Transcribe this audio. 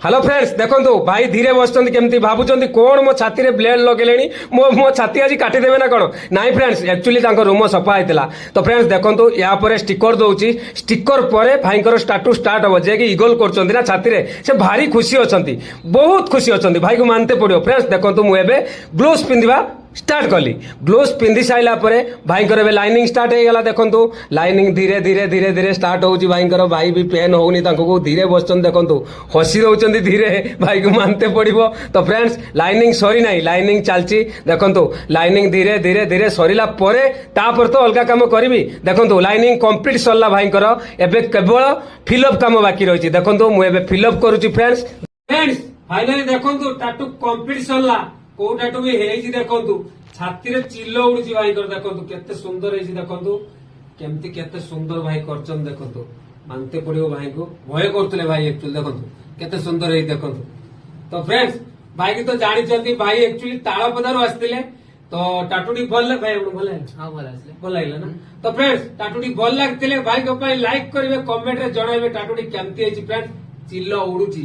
Hello friends देखो भाई धीरे बसुँच केमती भावुं कौन मो छाती ब्लेड लगे मो छाती आज काटिदेवे ना कौन नाई फ्रेंड्स एक्चुअली रूम सफा होता तो फ्रेंड्स देखो या स्टिकर दौर स्टिकर पर भाई स्टाटू स्टार्ट हम जे कि इगल कर छाती से भारी खुशी अच्छा बहुत खुशी अच्छा भाई को मानते पड़ो फ्रेंड्स देखो मुझे ग्लोव्स पिंधा स्टार्ट कली ग्लोव्स पिंधि सारा भाई लाइनिंग स्टार्ट हो गला देखो लाइनिंग धीरे धीरे धीरे धीरे स्टार्ट हो भाई भी पेन होनी धीरे बस देखो हसी दौरान धीरे भाई को मानते पड़ो तो फ्रेंड्स लाइनिंग सरी ना लाइनिंग चलती देखो लाइनिंग धीरे धीरे धीरे सरला तापर तो अलग कम करी देखो लाइनिंग कंप्लीट सरला भाई एवं केवल फिलअप कम बाकी रही देखो मुझे फिलअप करुच्ची फ्रेंड्स फाइनाली देखो टाटू कंप्लीट सरला को टाटू भी देखो छाती रे चिल्ल उड़ी भाई देखो केते सुंदर है देखो केमती केते सुंदर भाई करचन देखो मानते पड़ो भाई को भय करते भाई एक्चुअली देखो केते सुंदर है देखो तो फ्रेंड्स भाई की तो जानी भाई एक्चुअली तालपदारू आसते तो टाटूटी भल भाई भल भल लगे ना तो फ्रेंड्स टाटूटी भल लगते भाई को लाइक करेंगे कमेंट रे जणाइबे टाटूटी केमती है फ्रेंड्स चिल्ल उड़ूची।